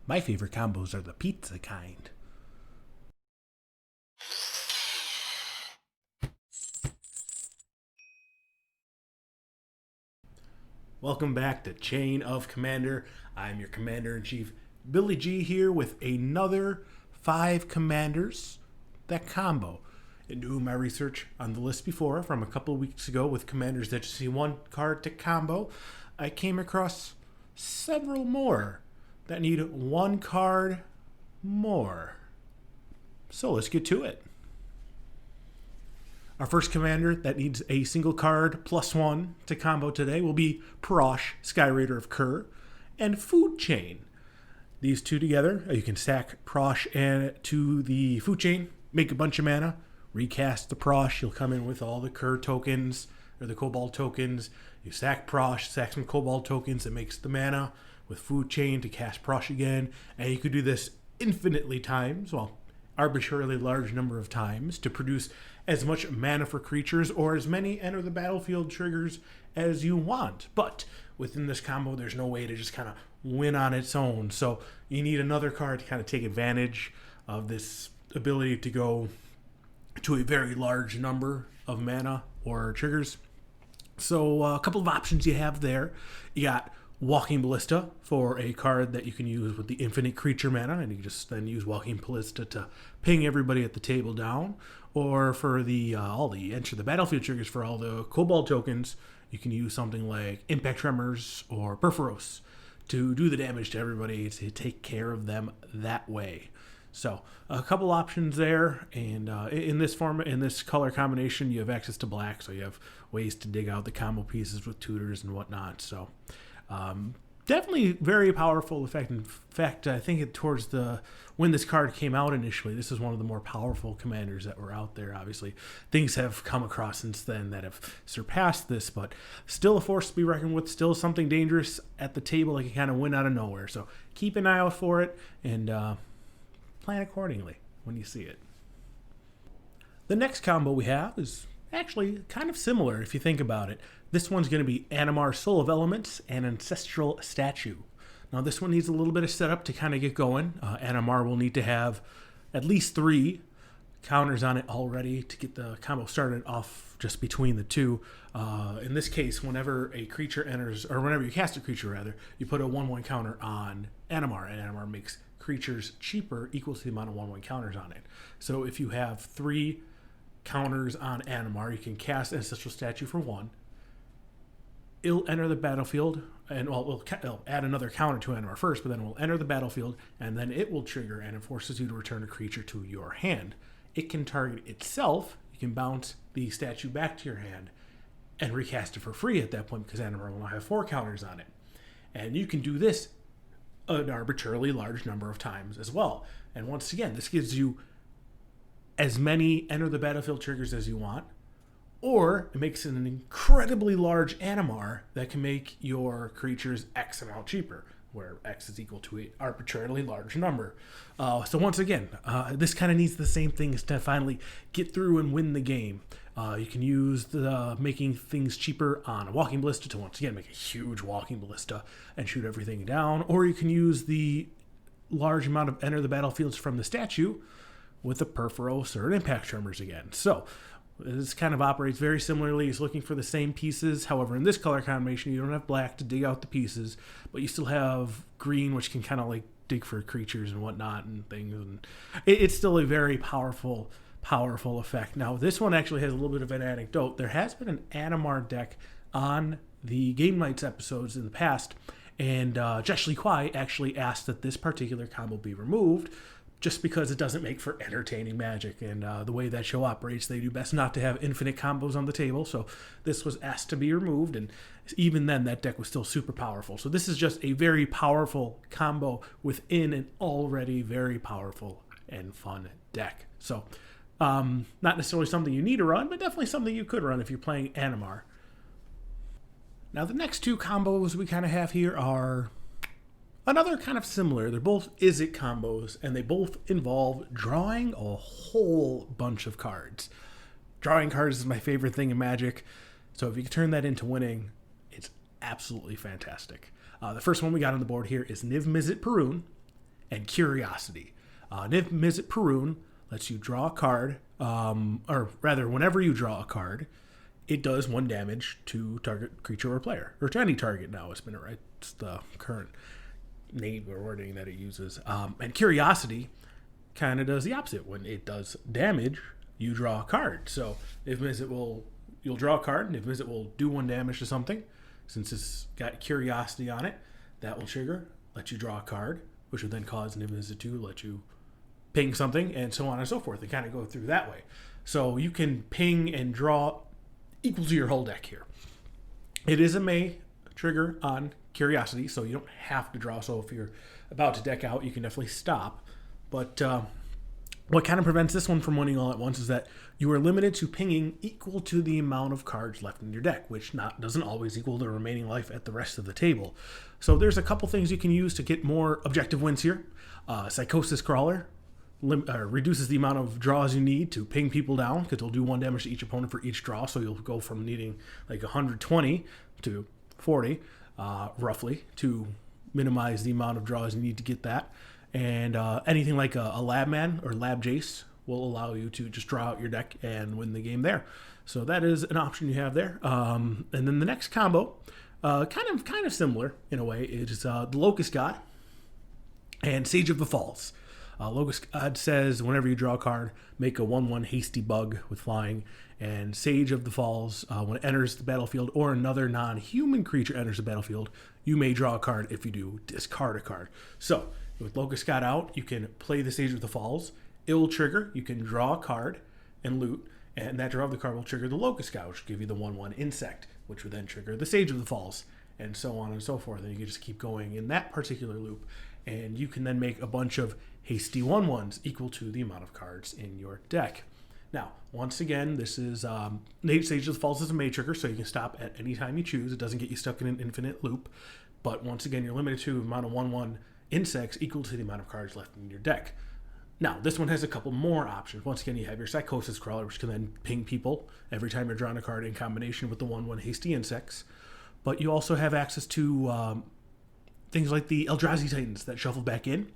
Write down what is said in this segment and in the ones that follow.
My favorite combos are the pizza kind. Welcome back to Chain of Commander. I'm your Commander-in-Chief, Billy G, here with another 5 commanders that combo. In doing my research on the list before from a couple of weeks ago with commanders that just see one card to combo, I came across several more that need one card more. So let's get to it. Our first commander that needs a single card +1 to combo today will be Parash, Skyraider of Kur, and Food Chain. These two together, you can stack Parash and to the Food Chain, make a bunch of mana, recast the Parash. You'll come in with all the Kur tokens or the Cobalt tokens. You stack Parash, stack some Cobalt tokens. It makes the mana with Food Chain to cast Parash again, and you could do this infinitely times. Well, arbitrarily large number of times to produce as much mana for creatures or as many enter the battlefield triggers as you want. But within this combo, there's no way to just kind of win on its own. So you need another card to kind of take advantage of this ability to go to a very large number of mana or triggers. So a couple of options you have there. You got Walking Ballista for a card that you can use with the infinite creature mana, and you just then use Walking Ballista to ping everybody at the table down. Or for the all the enter the battlefield triggers for all the Cobalt tokens, you can use something like Impact Tremors or Perforos to do the damage to everybody to take care of them that way. So a couple options there, and in this form, in this color combination, you have access to black, so you have ways to dig out the combo pieces with tutors and whatnot. So definitely very powerful effect. In fact, I think towards when this card came out initially, this is one of the more powerful commanders that were out there. Obviously, things have come across since then that have surpassed this, but still a force to be reckoned with, still something dangerous at the table that can kind of win out of nowhere. So keep an eye out for it and plan accordingly when you see it. The next combo we have is actually kind of similar if you think about it. This one's going to be Animar Soul of Elements and Ancestral Statue. Now this one needs a little bit of setup to kind of get going. Animar will need to have at least 3 counters on it already to get the combo started off just between the two. In this case, whenever a creature enters, or whenever you cast a creature rather, you put a 1/1 counter on Animar, and Animar makes creatures cheaper equal to the amount of 1/1 counters on it. So if you have 3 counters on Animar, you can cast Ancestral Statue for 1. It'll enter the battlefield, and well, it'll add another counter to Animar first, but then it will enter the battlefield, and then it will trigger, and it forces you to return a creature to your hand. It can target itself. You can bounce the statue back to your hand and recast it for free at that point because Animar will now have 4 counters on it. And you can do this an arbitrarily large number of times as well. And once again, this gives you as many enter the battlefield triggers as you want, or it makes an incredibly large Animar that can make your creatures X amount cheaper, where X is equal to an arbitrarily large number. So once again, this kind of needs the same things to finally get through and win the game. You can use the making things cheaper on a Walking Ballista to once again make a huge Walking Ballista and shoot everything down, or you can use the large amount of enter the battlefields from the statue with a Perforos or an Impact Tremors again. So this kind of operates very similarly. He's looking for the same pieces. However, in this color combination, you don't have black to dig out the pieces, but you still have green, which can kind of like dig for creatures and whatnot and things. And it's still a very powerful effect. Now, this one actually has a little bit of an anecdote. There has been an Animar deck on the Game Nights episodes in the past, and Jesh Lee Kwai actually asked that this particular combo be removed, just because it doesn't make for entertaining Magic. And the way that show operates, they do best not to have infinite combos on the table. So this was asked to be removed, and even then, that deck was still super powerful. So this is just a very powerful combo within an already very powerful and fun deck. So not necessarily something you need to run, but definitely something you could run if you're playing Animar. Now, the next 2 combos we kind of have here are another kind of similar. They're both Izzet combos, and they both involve drawing a whole bunch of cards. Drawing cards is my favorite thing in Magic, so if you can turn that into winning, it's absolutely fantastic. The first one we got on the board here is Niv Mizzet Parun, and Curiosity. Niv Mizzet Perun lets you draw a card, or rather, whenever you draw a card, it does 1 damage to target creature or player, or to any target now. It's the current name or wording that it uses. And Curiosity kind of does the opposite. When it does damage, you draw a card. So if you'll draw a card, and if Mizzet will do 1 damage to something, since it's got Curiosity on it, that will trigger, let you draw a card, which would then cause Niv Mizzet to let you ping something, and so on and so forth. They kind of go through that way. So you can ping and draw equal to your whole deck here. It is a May trigger on Curiosity, so you don't have to draw. So if you're about to deck out, you can definitely stop. But what kind of prevents this one from winning all at once is that you are limited to pinging equal to the amount of cards left in your deck, which doesn't always equal the remaining life at the rest of the table. So there's a couple things you can use to get more objective wins here. Psychosis Crawler reduces the amount of draws you need to ping people down, because it'll do 1 damage to each opponent for each draw. So you'll go from needing like 120 to 40, roughly, to minimize the amount of draws you need to get that. And anything like a Lab Man or Lab Jace will allow you to just draw out your deck and win the game there. So that is an option you have there. And then the next combo, kind of similar in a way, is the Locust God and Sage of the Falls. Locust God says whenever you draw a card, make a 1/1 hasty bug with flying. And Sage of the Falls, when it enters the battlefield or another non-human creature enters the battlefield, you may draw a card. If you do, discard a card. So with Locust God out, you can play the Sage of the Falls. It will trigger. You can draw a card and loot, and that draw of the card will trigger the Locust God, which will give you the 1/1 insect, which would then trigger the Sage of the Falls, and so on and so forth. And you can just keep going in that particular loop, and you can then make a bunch of hasty 1/1s equal to the amount of cards in your deck. Now, once again, this is Sage of the Falls is a May trigger, so you can stop at any time you choose. It doesn't get you stuck in an infinite loop, but once again, you're limited to the amount of 1/1 insects equal to the amount of cards left in your deck. Now, this one has a couple more options. Once again, you have your Psychosis Crawler, which can then ping people every time you're drawing a card in combination with the 1/1 hasty insects. But you also have access to things like the Eldrazi Titans that shuffle back in.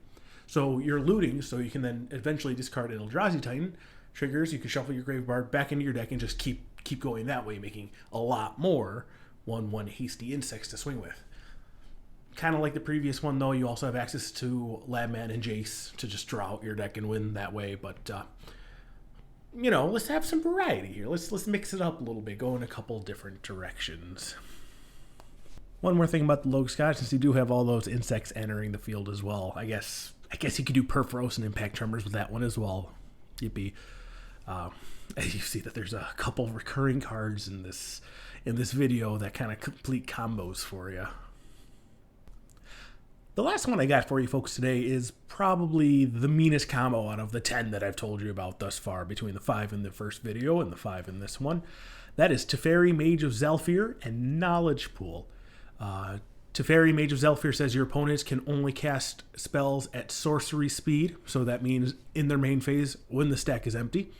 So you're looting, so you can then eventually discard an Eldrazi Titan. Triggers, you can shuffle your Gravebard back into your deck and just keep going that way, making a lot more 1/1 hasty insects to swing with. Kind of like the previous one, though, you also have access to Labman and Jace to just draw out your deck and win that way. But, let's have some variety here. Let's mix it up a little bit, go in a couple different directions. One more thing about the Locust God, since you do have all those insects entering the field as well, I guess you could do Purphoros and Impact Tremors with that one as well. Yippee. You see that there's a couple recurring cards in this video that kind of complete combos for you. The last one I got for you folks today is probably the meanest combo out of the 10 that I've told you about thus far, between the 5 in the first video and the 5 in this one. That is Teferi, Mage of Zhalfir, and Knowledge Pool. Teferi, Mage of Zhalfir says your opponents can only cast spells at sorcery speed, so that means in their main phase when the stack is empty.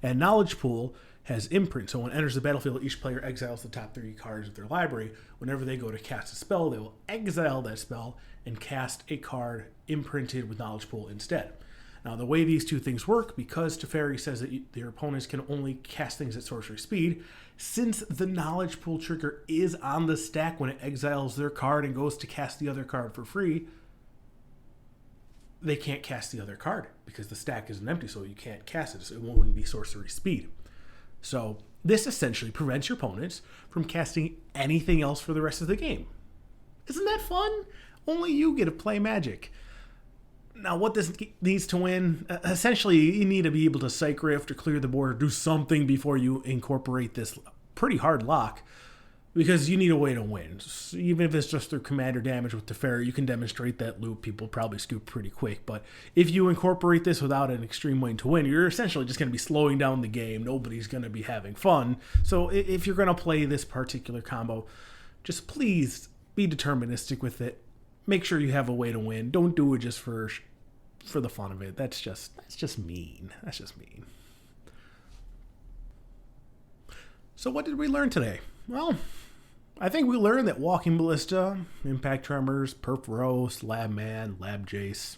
And Knowledge Pool has imprint, so when it enters the battlefield, each player exiles the top 3 cards of their library. Whenever they go to cast a spell, they will exile that spell and cast a card imprinted with Knowledge Pool instead. Now, the way these two things work, because Teferi says that their opponents can only cast things at sorcery speed, since the Knowledge Pool trigger is on the stack when it exiles their card and goes to cast the other card for free, they can't cast the other card because the stack isn't empty, so you can't cast it, so it wouldn't be sorcery speed. So this essentially prevents your opponents from casting anything else for the rest of the game. Isn't that fun? Only you get to play Magic. Now, what this needs to win, essentially, you need to be able to Psych Rift or clear the board or do something before you incorporate this pretty hard lock, because you need a way to win. So even if it's just through commander damage with Teferi, you can demonstrate that loop. People probably scoop pretty quick. But if you incorporate this without an extreme way to win, you're essentially just going to be slowing down the game. Nobody's going to be having fun. So if you're going to play this particular combo, just please be deterministic with it. Make sure you have a way to win. Don't do it just for the fun of it. That's just mean. That's just mean. So what did we learn today? Well, I think we learned that Walking Ballista, Impact Tremors, Purphoros, Lab Man, Lab Jace,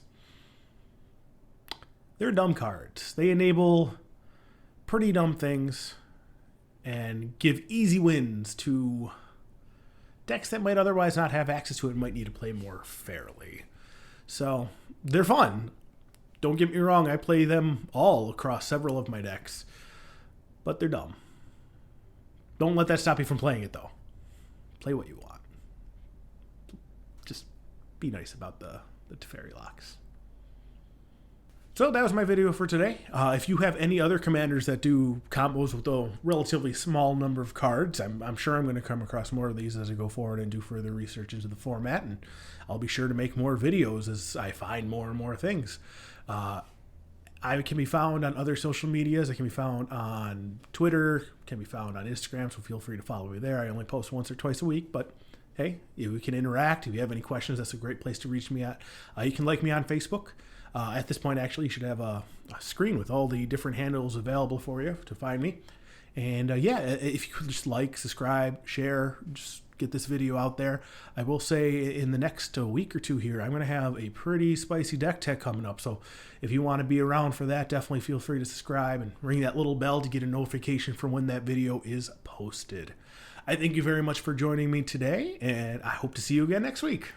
They're dumb cards. They enable pretty dumb things and give easy wins to decks that might otherwise not have access to it and might need to play more fairly. So they're fun. Don't get me wrong, I play them all across several of my decks, but they're dumb. Don't let that stop you from playing it, though. Play what you want. Just be nice about the Teferi locks. So that was my video for today. If you have any other commanders that do combos with a relatively small number of cards, I'm sure I'm going to come across more of these as I go forward and do further research into the format, and I'll be sure to make more videos as I find more and more things. I can be found on other social medias. I can be found on Twitter, can be found on Instagram, so feel free to follow me there. I only post once or twice a week, but hey, we can interact. If you have any questions, that's a great place to reach me at. You can like me on Facebook. At this point, actually, you should have a screen with all the different handles available for you to find me. And yeah, if you could just like, subscribe, share, just get this video out there. I will say in the next week or two here, I'm going to have a pretty spicy deck tech coming up. So if you want to be around for that, definitely feel free to subscribe and ring that little bell to get a notification from when that video is posted. I thank you very much for joining me today, and I hope to see you again next week.